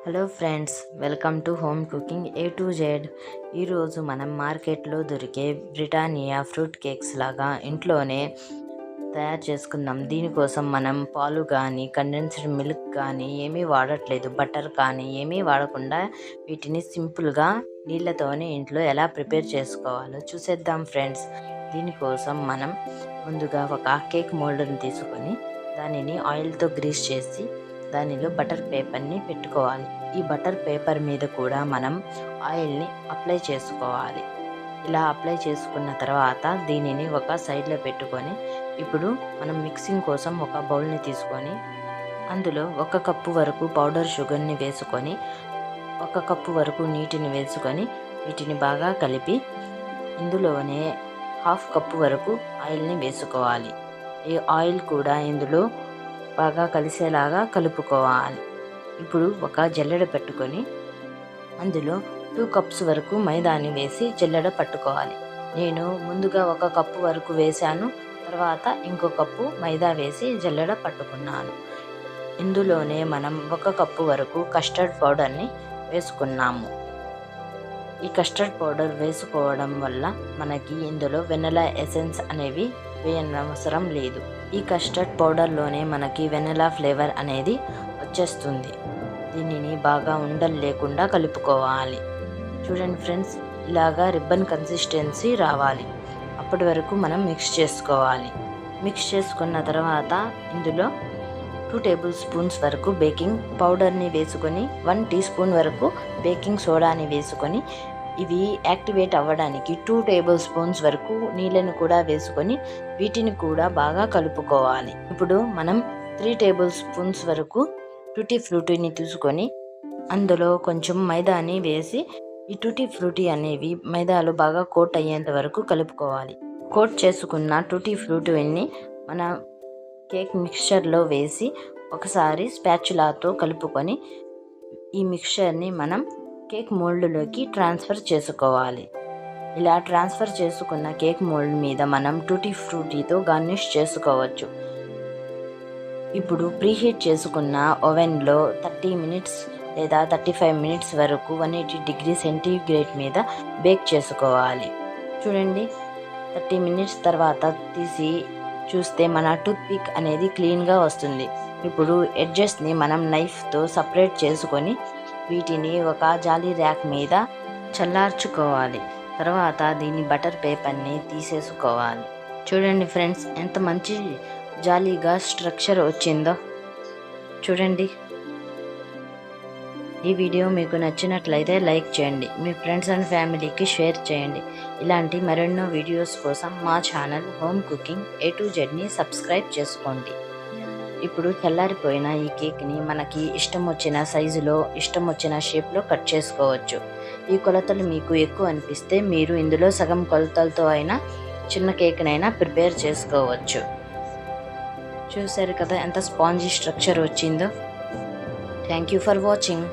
Hello friends, welcome to home cooking A to Z. ఈరోజు మనం మార్కెట్లో దొరికే బ్రిటానియా ఫ్రూట్ కేక్స్ లాగా ఇంట్లోనే తయారు చేసుకుందాం. దీనికోసం మనం పాలు కానీ కండెన్స్డ్ మిల్క్ కానీ ఏమీ వాడట్లేదు, బటర్ కానీ ఏమీ వాడకుండా వీటిని సింపుల్గా నీళ్ళతోనే ఇంట్లో ఎలా ప్రిపేర్ చేసుకోవాలో చూసేద్దాం ఫ్రెండ్స్. దీనికోసం మనం ముందుగా ఒక కేక్ మోల్డ్ని తీసుకొని దానిని ఆయిల్తో గ్రీస్ చేసి దానిలో బటర్ పేపర్ని పెట్టుకోవాలి. ఈ బటర్ పేపర్ మీద కూడా మనం ఆయిల్ని అప్లై చేసుకోవాలి. ఇలా అప్లై చేసుకున్న తర్వాత దీనిని ఒక సైడ్లో పెట్టుకొని ఇప్పుడు మనం మిక్సింగ్ కోసం ఒక బౌల్ని తీసుకొని అందులో 1 కప్పు వరకు పౌడర్ షుగర్ని వేసుకొని 1 కప్పు వరకు నీటిని వేసుకొని వీటిని బాగా కలిపి ఇందులోనే 1/2 కప్పు వరకు ఆయిల్ని వేసుకోవాలి. ఈ ఆయిల్ కూడా ఇందులో బాగా కలిసేలాగా కలుపుకోవాలి. ఇప్పుడు ఒక జల్లెడ పెట్టుకొని అందులో 2 కప్స్ వరకు మైదాని వేసి జల్లెడ పట్టుకోవాలి. నేను ముందుగా 1 కప్పు వరకు వేశాను, తర్వాత ఇంకో కప్పు మైదా వేసి జల్లెడ పట్టుకున్నాను. ఇందులోనే మనం 1 కప్పు వరకు కస్టర్డ్ పౌడర్ని వేసుకున్నాము. ఈ కస్టర్డ్ పౌడర్ వేసుకోవడం వల్ల మనకి ఇందులో వెనిలా ఎసెన్స్ అనేవి వేయనవసరం లేదు. ఈ కస్టర్డ్ పౌడర్లోనే మనకి వెనిలా ఫ్లేవర్ అనేది వచ్చేస్తుంది. దీనిని బాగా ఉండలు లేకుండా కలుపుకోవాలి. చూడండి ఫ్రెండ్స్, ఇలాగా రిబ్బన్ కన్సిస్టెన్సీ రావాలి. అప్పటి వరకు మనం మిక్స్ చేసుకోవాలి. మిక్స్ చేసుకున్న తర్వాత ఇందులో 2 టేబుల్ స్పూన్స్ వరకు బేకింగ్ పౌడర్ని వేసుకొని 1 టీ స్పూన్ వరకు బేకింగ్ సోడాని వేసుకొని ఇవి యాక్టివేట్ అవ్వడానికి 2 టేబుల్ స్పూన్స్ వరకు నీళ్ళను కూడా వేసుకొని వీటిని కూడా బాగా కలుపుకోవాలి. ఇప్పుడు మనం 3 టేబుల్ స్పూన్స్ వరకు టూటీ ఫ్రూటీని తీసుకొని అందులో కొంచెం మైదాని వేసి ఈ టూటీ ఫ్రూటీ అనేవి మైదాలో బాగా కోట్ అయ్యేంత వరకు కలుపుకోవాలి. కోట్ చేసుకున్న టూటీ ఫ్రూటీని మన కేక్ మిక్చర్లో వేసి ఒకసారి స్పాచులాతో కలుపుకొని ఈ మిక్చర్ని మనం కేక్ మోల్డ్లోకి ట్రాన్స్ఫర్ చేసుకోవాలి. ఇలా ట్రాన్స్ఫర్ చేసుకున్న కేక్ మోల్డ్ మీద మనం టూటీ ఫ్రూటీతో గార్నిష్ చేసుకోవచ్చు. ఇప్పుడు ప్రీహీట్ చేసుకున్న ఓవెన్లో 30 మినిట్స్ లేదా 35 మినిట్స్ వరకు 180 డిగ్రీ సెంటీగ్రేడ్ మీద బేక్ చేసుకోవాలి. చూడండి, 30 మినిట్స్ తర్వాత తీసి చూస్తే మన టూత్ పిక్ అనేది క్లీన్గా వస్తుంది. ఇప్పుడు ఎడ్జెస్ని మనం నైఫ్తో సపరేట్ చేసుకొని వీటిని ఒక జాలీ ర్యాక్ మీద చల్లార్చుకోవాలి. తర్వాత దీని బటర్ పేపర్ని తీసేసుకోవాలి. చూడండి ఫ్రెండ్స్, ఎంత మంచి జాలీగా స్ట్రక్చర్ వచ్చిందో చూడండి. ఈ వీడియో మీకు నచ్చినట్లయితే లైక్ చేయండి, మీ ఫ్రెండ్స్ అండ్ ఫ్యామిలీకి షేర్ చేయండి. ఇలాంటి మరెన్నో వీడియోస్ కోసం మా channel home cooking A to జెడ్ని subscribe చేసుకోండి. ఇప్పుడు చల్లారిపోయిన ఈ కేక్ని మనకి ఇష్టం వచ్చిన సైజులో ఇష్టం వచ్చిన షేప్లో కట్ చేసుకోవచ్చు. ఈ కొలతలు మీకు ఎక్కువ అనిపిస్తే మీరు ఇందులో సగం కొలతలతో అయినా చిన్న కేక్నైనా ప్రిపేర్ చేసుకోవచ్చు. చూసారు కదా ఎంత స్పాంజీ స్ట్రక్చర్ వచ్చిందో. Thank you for watching.